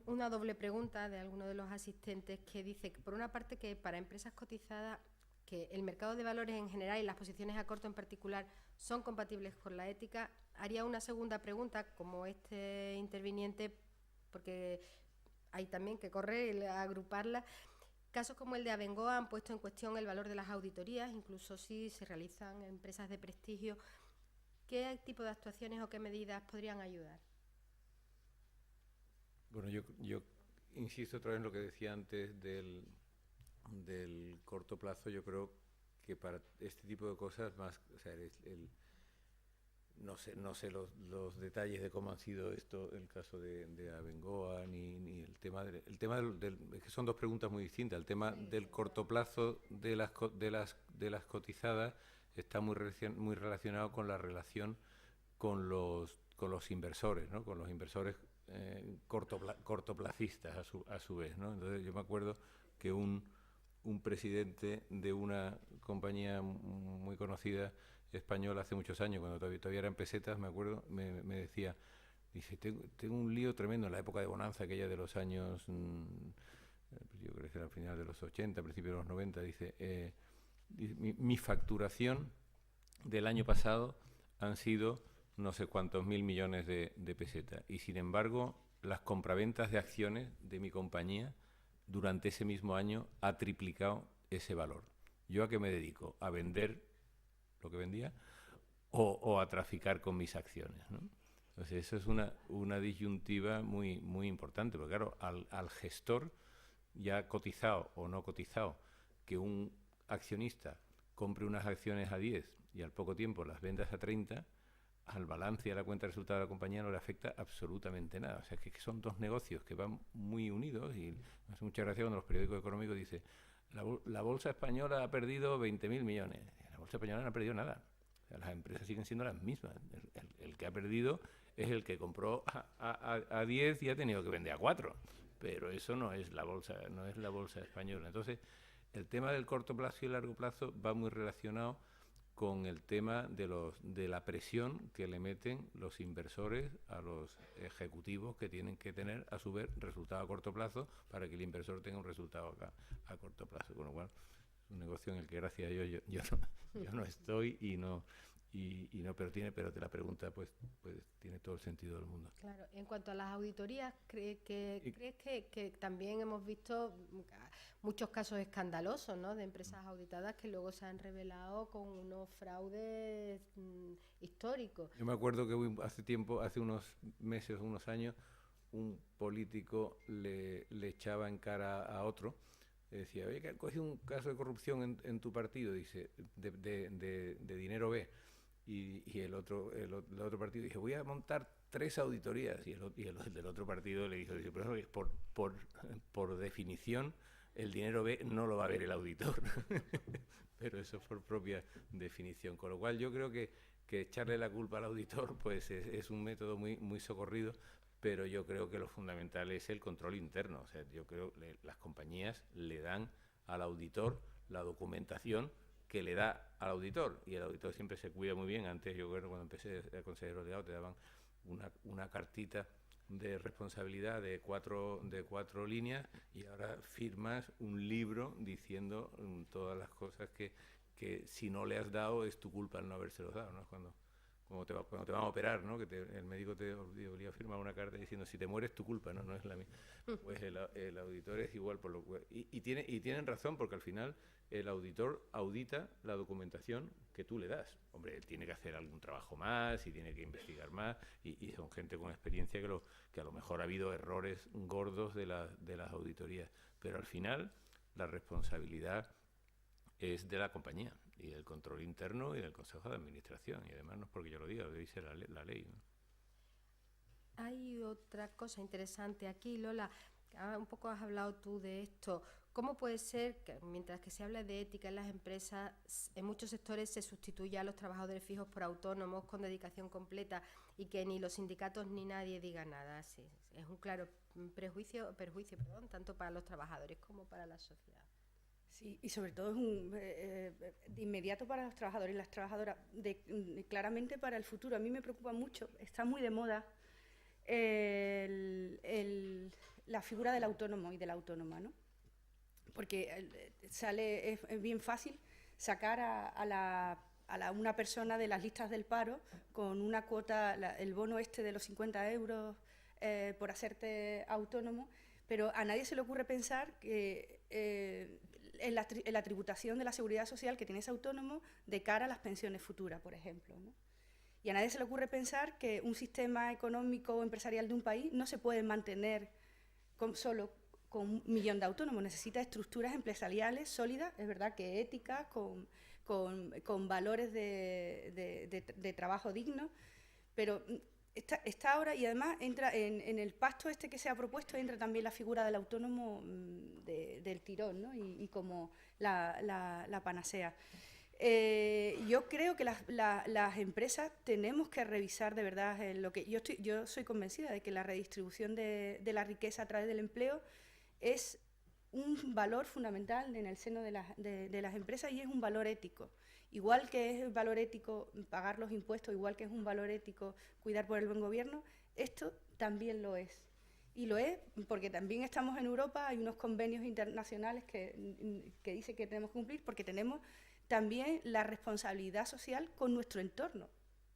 una doble pregunta de alguno de los asistentes, que dice que, por una parte, que para empresas cotizadas, que el mercado de valores en general y las posiciones a corto en particular son compatibles con la ética. Haría una segunda pregunta, como este interviniente, porque hay también que correr y agruparla. Casos como el de Abengoa han puesto en cuestión el valor de las auditorías, incluso si se realizan en empresas de prestigio. ¿Qué tipo de actuaciones o qué medidas podrían ayudar? Bueno, yo insisto otra vez en lo que decía antes del corto plazo. Yo creo que para este tipo de cosas más, o sea, no sé los detalles de cómo han sido el caso de Abengoa, ni el tema es que son dos preguntas muy distintas. El tema del corto plazo de las cotizadas está muy relacionado con la relación con los inversores, ¿no? Con los inversores cortoplacistas a su vez, ¿no? Entonces yo me acuerdo que un presidente de una compañía muy conocida española hace muchos años, cuando todavía eran pesetas, me acuerdo, me decía, Dice, tengo un lío tremendo en la época de bonanza, aquella de los años, yo creo que era al final de los 80, principios de los 90, dice, mi facturación del año pasado han sido no sé cuántos mil millones de pesetas, y sin embargo las compraventas de acciones de mi compañía durante ese mismo año ha triplicado ese valor. ¿Yo a qué me dedico? ¿A vender lo que vendía o a traficar con mis acciones, ¿no? Entonces, eso es una disyuntiva muy, muy importante, porque claro, al gestor, ya cotizado o no cotizado, que un accionista compre unas acciones a 10 y al poco tiempo las vendas a 30, al balance y a la cuenta de resultados de la compañía no le afecta absolutamente nada. O sea, que son dos negocios que van muy unidos, y me hace mucha gracia cuando los periódicos económicos dicen la bolsa española ha perdido 20.000 millones. La bolsa española no ha perdido nada. O sea, las empresas siguen siendo las mismas. El que ha perdido es el que compró a 10 y ha tenido que vender a 4. Pero eso no es la bolsa, no es la bolsa española. Entonces, el tema del corto plazo y el largo plazo va muy relacionado con el tema de la presión que le meten los inversores a los ejecutivos, que tienen que tener a su vez resultado a corto plazo para que el inversor tenga un resultado a corto plazo. Con lo cual, es un negocio en el que gracias a Dios yo no estoy y no, pero la pregunta pues tiene todo el sentido del mundo. Claro, en cuanto a las auditorías, ¿crees que también hemos visto muchos casos escandalosos, ¿no?, de empresas auditadas que luego se han revelado con unos fraudes históricos? Yo me acuerdo que hace unos meses, unos años, un político le echaba en cara a otro. Decía, oye, que han cogido un caso de corrupción en tu partido, dice, de dinero B. Y el otro partido dice, voy a montar 3 auditorías. Y el del otro partido le dijo, pero por definición, el dinero B no lo va a ver el auditor. Pero eso es por propia definición. Con lo cual yo creo que echarle la culpa al auditor pues es un método muy, muy socorrido, pero yo creo que lo fundamental es el control interno. O sea, yo creo que las compañías le dan al auditor la documentación que le da al auditor, y el auditor siempre se cuida muy bien. Antes, yo creo, cuando empecé a consejero delegado, te daban una cartita de responsabilidad de cuatro líneas, y ahora firmas un libro diciendo todas las cosas que si no le has dado es tu culpa el no habérselos dado, ¿no? Cuando te van a operar, ¿no?, que el médico te obliga a firmar una carta diciendo si te mueres tu culpa, no es la mía. Pues el auditor es igual, por lo cual, y tienen razón, porque al final el auditor audita la documentación que tú le das. Hombre, él tiene que hacer algún trabajo más y tiene que investigar más, y son gente con experiencia que a lo mejor ha habido errores gordos de las auditorías, pero al final la responsabilidad es de la compañía y del control interno y del Consejo de Administración, y además no es porque yo lo diga, lo dice la ley, ¿no? Hay otra cosa interesante aquí, Lola. Un poco has hablado tú de esto. ¿Cómo puede ser que, mientras que se habla de ética en las empresas, en muchos sectores se sustituya a los trabajadores fijos por autónomos con dedicación completa, y que ni los sindicatos ni nadie diga nada? Sí, es un claro perjuicio, tanto para los trabajadores como para la sociedad. Sí, y sobre todo es de inmediato para los trabajadores y las trabajadoras, claramente para el futuro. A mí me preocupa mucho, está muy de moda la figura del autónomo y de la autónoma, ¿no? Porque es bien fácil sacar a una persona de las listas del paro con una cuota, el bono de los 50 euros por hacerte autónomo, pero a nadie se le ocurre pensar que en la tributación de la seguridad social que tiene ese autónomo de cara a las pensiones futuras, por ejemplo, ¿no? Y a nadie se le ocurre pensar que un sistema económico o empresarial de un país no se puede mantener solo con 1 millón de autónomos. Necesita estructuras empresariales sólidas, es verdad que éticas, con valores de trabajo digno, pero está ahora, y además entra en el pacto que se ha propuesto, entra también la figura del autónomo del tirón, ¿no? y como la panacea. Yo creo que las empresas tenemos que revisar de verdad yo soy convencida de que la redistribución de la riqueza a través del empleo es un valor fundamental en el seno de las empresas, y es un valor ético. Igual que es valor ético pagar los impuestos, igual que es un valor ético cuidar por el buen gobierno, esto también lo es. Y lo es porque también estamos en Europa, hay unos convenios internacionales que dicen que tenemos que cumplir, porque tenemos también la responsabilidad social con nuestro entorno,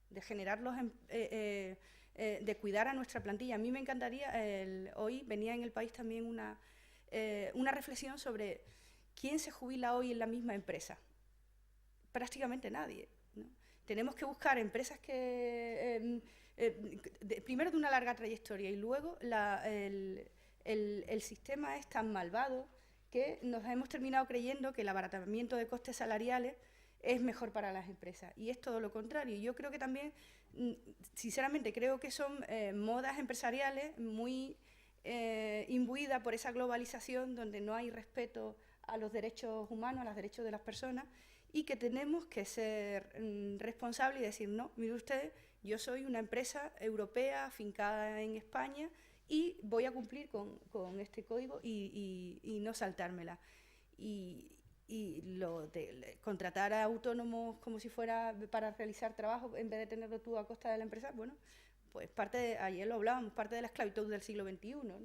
de generar de cuidar a nuestra plantilla. A mí me encantaría, hoy venía en El País también una reflexión sobre quién se jubila hoy en la misma empresa. Prácticamente nadie, ¿no? Tenemos que buscar empresas que, primero de una larga trayectoria, y luego el sistema es tan malvado que nos hemos terminado creyendo que el abaratamiento de costes salariales es mejor para las empresas, y es todo lo contrario. Yo creo que también, sinceramente, creo que son modas empresariales muy imbuidas por esa globalización donde no hay respeto a los derechos humanos, a los derechos de las personas, y que tenemos que ser responsables y decir, no, mire usted, yo soy una empresa europea afincada en España y voy a cumplir con este código y no saltármela. Y lo de contratar a autónomos como si fuera para realizar trabajo en vez de tenerlo tú a costa de la empresa, bueno, pues ayer lo hablábamos, parte de la esclavitud del siglo XXI, ¿no?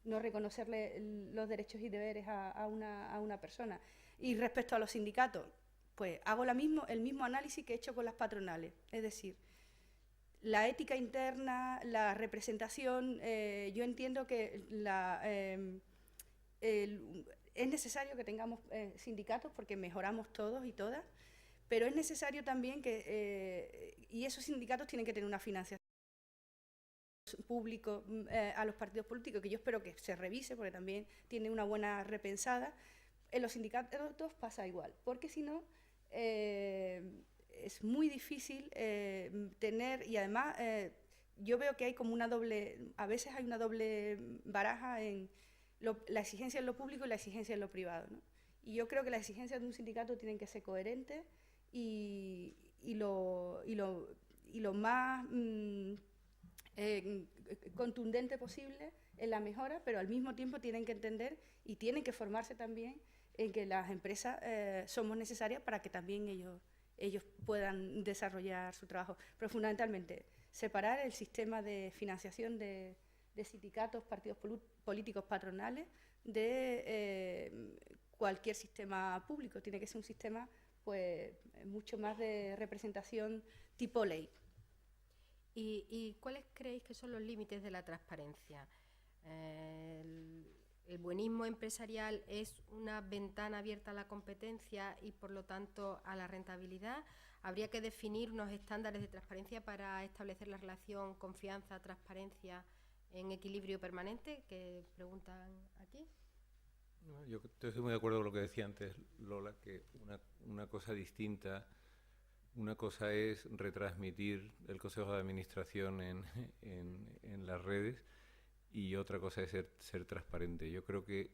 No reconocerle los derechos y deberes a una persona. Y respecto a los sindicatos, pues hago el mismo análisis que he hecho con las patronales, es decir, la ética interna, la representación, yo entiendo que es necesario que tengamos sindicatos porque mejoramos todos y todas, pero es necesario también y esos sindicatos tienen que tener una financiación público a los partidos políticos, que yo espero que se revise porque también tiene una buena repensada. En los sindicatos pasa igual, porque si no es muy difícil tener, y además yo veo que hay como a veces hay una doble baraja en la exigencia en lo público y la exigencia en lo privado, ¿no? Y yo creo que las exigencias de un sindicato tienen que ser coherentes y lo más contundente posible en la mejora, pero al mismo tiempo tienen que entender y tienen que formarse también en que las empresas somos necesarias para que también ellos puedan desarrollar su trabajo. Pero fundamentalmente, separar el sistema de financiación de sindicatos, partidos políticos, patronales, de cualquier sistema público. Tiene que ser un sistema pues mucho más de representación tipo ley. ¿Y cuáles creéis que son los límites de la transparencia? ¿El buenismo empresarial es una ventana abierta a la competencia y, por lo tanto, a la rentabilidad? ¿Habría que definir unos estándares de transparencia para establecer la relación confianza-transparencia en equilibrio permanente, que preguntan aquí? No, yo estoy muy de acuerdo con lo que decía antes Lola, que una cosa distinta, una cosa es retransmitir el Consejo de Administración en las redes, y otra cosa es ser transparente. Yo creo que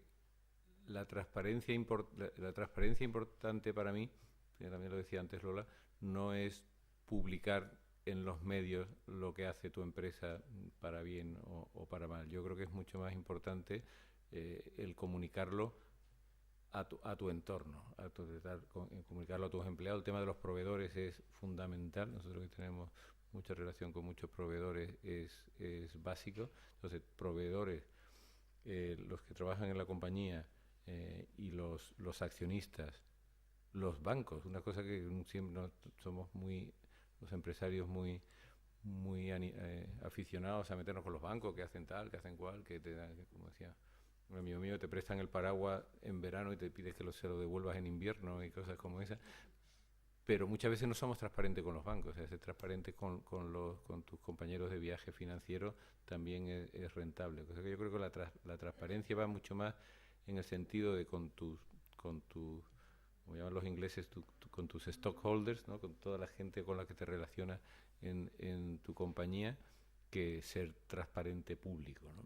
la transparencia importante para mí, que también lo decía antes Lola, no es publicar en los medios lo que hace tu empresa para bien o para mal. Yo creo que es mucho más importante el comunicarlo a tu entorno, comunicarlo a tus empleados. El tema de los proveedores es fundamental. Nosotros que tenemos mucha relación con muchos proveedores es básico. Entonces, proveedores, los que trabajan en la compañía y los accionistas, los bancos, una cosa que siempre somos los empresarios muy aficionados a meternos con los bancos, que hacen tal, que hacen cual, que te dan, como decía un amigo mío, te prestan el paraguas en verano y te pides que se lo devuelvas en invierno y cosas como esas. Pero muchas veces no somos transparentes con los bancos. O sea, ser transparente con tus compañeros de viaje financiero también es rentable. O sea, que yo creo que la transparencia va mucho más en el sentido de con tus como llaman los ingleses, con tus stockholders, ¿no? Con toda la gente con la que te relacionas en tu compañía, que ser transparente público, ¿no?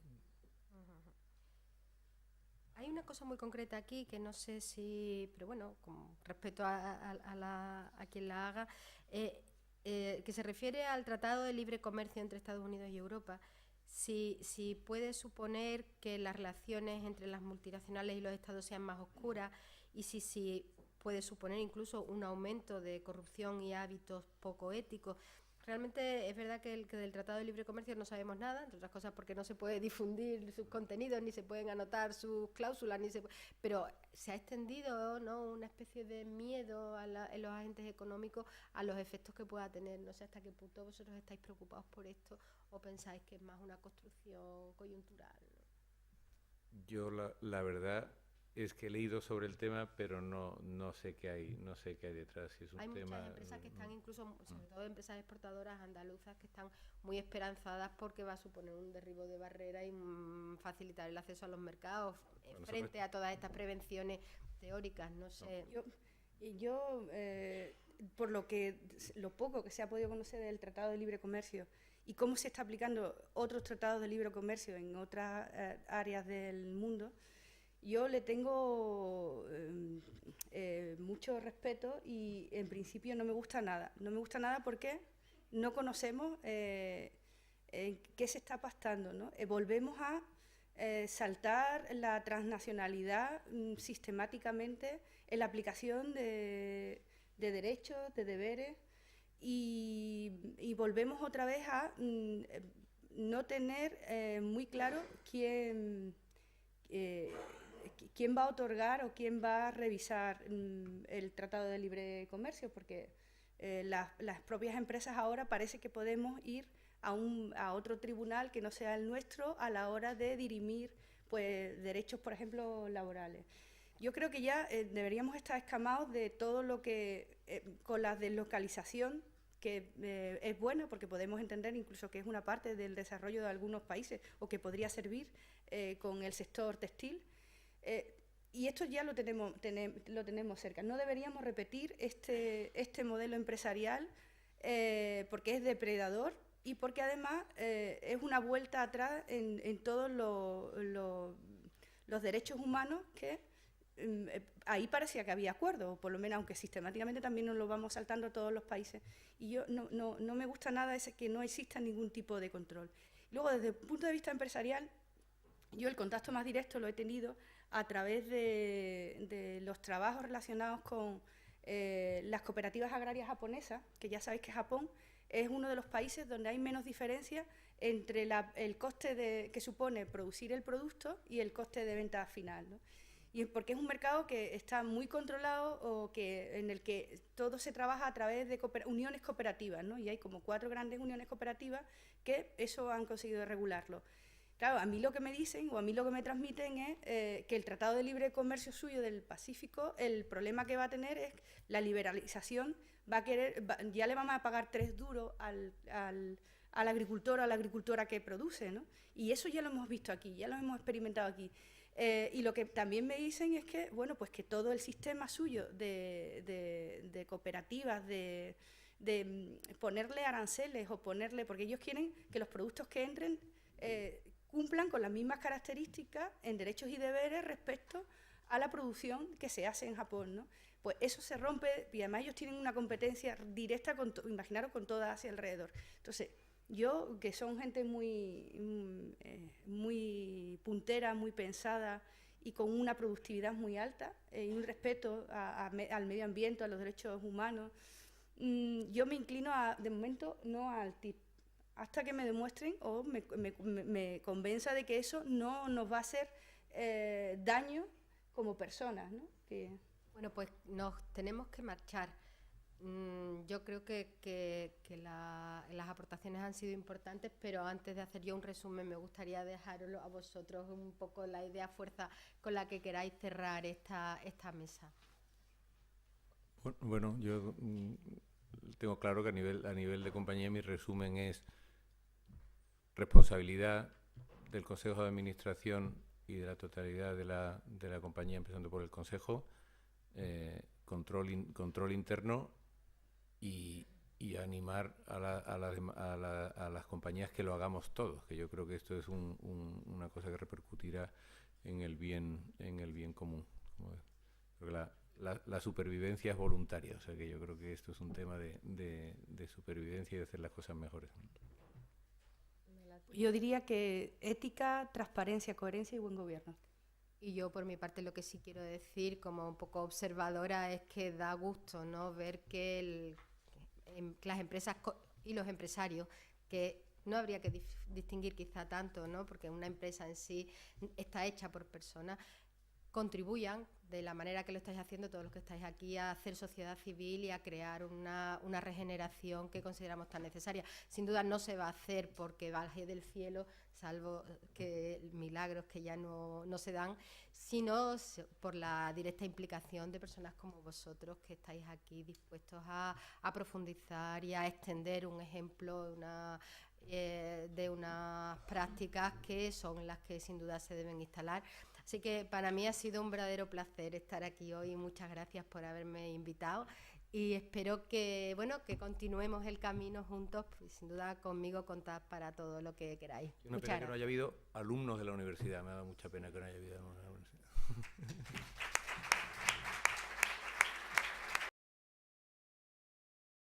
Hay una cosa muy concreta aquí que no sé si, pero bueno, con respecto a quien la haga, que se refiere al Tratado de Libre Comercio entre Estados Unidos y Europa. Si puede suponer que las relaciones entre las multinacionales y los estados sean más oscuras, y si puede suponer incluso un aumento de corrupción y hábitos poco éticos. realmente es verdad que del Tratado de Libre Comercio no sabemos nada, entre otras cosas porque no se puede difundir sus contenidos, ni se pueden anotar sus cláusulas, pero se ha extendido, ¿no?, una especie de miedo en los agentes económicos a los efectos que pueda tener. No sé hasta qué punto vosotros estáis preocupados por esto o pensáis que es más una construcción coyuntural, ¿no? Yo la verdad es que he leído sobre el tema, pero no sé qué hay detrás. Si es un Hay tema, muchas empresas que están incluso, sobre todo empresas exportadoras andaluzas, que están muy esperanzadas porque va a suponer un derribo de barreras y facilitar el acceso a los mercados frente a todas estas prevenciones teóricas. No sé. Yo por lo poco que se ha podido conocer del Tratado de Libre Comercio y cómo se está aplicando otros tratados de libre comercio en otras áreas del mundo, yo le tengo mucho respeto y en principio no me gusta nada. No me gusta nada porque no conocemos qué se está pactando, ¿no? Volvemos a saltar la transnacionalidad sistemáticamente en la aplicación de derechos, de deberes y volvemos otra vez a no tener muy claro quién va a otorgar o quién va a revisar el Tratado de Libre Comercio, porque las propias empresas ahora parece que podemos ir a otro tribunal que no sea el nuestro a la hora de dirimir pues, derechos, por ejemplo, laborales. Yo creo que ya deberíamos estar escamados de todo lo que, con la deslocalización, que es buena porque podemos entender incluso que es una parte del desarrollo de algunos países o que podría servir con el sector textil. Y esto ya lo tenemos cerca. No deberíamos repetir este modelo empresarial porque es depredador y porque además es una vuelta atrás en todos los derechos humanos que ahí parecía que había acuerdo, o por lo menos, aunque sistemáticamente también nos lo vamos saltando todos los países. Y yo no me gusta nada que no exista ningún tipo de control. Luego, desde el punto de vista empresarial, yo el contacto más directo lo he tenido a través de los trabajos relacionados con las cooperativas agrarias japonesas, que ya sabéis que Japón es uno de los países donde hay menos diferencia entre el coste que supone producir el producto y el coste de venta final, ¿no? Y porque es un mercado que está muy controlado o en el que todo se trabaja a través de uniones cooperativas, ¿no? Y hay como 4 grandes uniones cooperativas que eso han conseguido regularlo. Claro, a mí lo que me dicen o a mí lo que me transmiten es que el Tratado de Libre Comercio suyo del Pacífico, el problema que va a tener es la liberalización, ya le vamos a pagar 3 duros al agricultor o a la agricultora que produce, ¿no? Y eso ya lo hemos visto aquí, ya lo hemos experimentado aquí. Y lo que también me dicen es que, bueno, pues que todo el sistema suyo de cooperativas, de ponerle aranceles o porque ellos quieren que los productos que entren cumplan con las mismas características en derechos y deberes respecto a la producción que se hace en Japón, ¿no? Pues eso se rompe y además ellos tienen una competencia directa, imaginaros, con toda Asia alrededor. Entonces, yo, que son gente muy puntera, muy pensada y con una productividad muy alta y un respeto al medio ambiente, a los derechos humanos, yo me inclino de momento no al TIP, hasta que me demuestren o me convenza de que eso no nos va a hacer daño como personas, ¿no? Bueno, pues nos tenemos que marchar. Yo creo que las aportaciones han sido importantes, pero antes de hacer yo un resumen me gustaría dejaros a vosotros un poco la idea fuerza con la que queráis cerrar esta mesa. Bueno, yo tengo claro que a nivel de compañía mi resumen es responsabilidad del Consejo de Administración y de la totalidad de la compañía, empezando por el Consejo, control interno y animar a las compañías que lo hagamos todos, que yo creo que esto es una cosa que repercutirá en el bien común. Creo que la supervivencia es voluntaria, o sea que yo creo que esto es un tema de supervivencia y de hacer las cosas mejores. Yo diría que ética, transparencia, coherencia y buen gobierno. Y yo, por mi parte, lo que sí quiero decir, como un poco observadora, es que da gusto, ¿no?, ver que las empresas y los empresarios, que no habría que distinguir quizá tanto, ¿no? Porque una empresa en sí está hecha por personas, contribuyan de la manera que lo estáis haciendo todos los que estáis aquí a hacer sociedad civil y a crear una regeneración que consideramos tan necesaria. Sin duda no se va a hacer porque baje del cielo, salvo que milagros que ya no se dan, sino por la directa implicación de personas como vosotros que estáis aquí dispuestos a profundizar y a extender un ejemplo, de unas prácticas que son las que sin duda se deben instalar. Así que para mí ha sido un verdadero placer estar aquí hoy. Muchas gracias por haberme invitado y espero que, bueno, que continuemos el camino juntos. Pues, sin duda conmigo contad para todo lo que queráis. Una pena que no haya habido alumnos de la universidad. Me ha dado mucha pena que no haya habido alumnos de la universidad.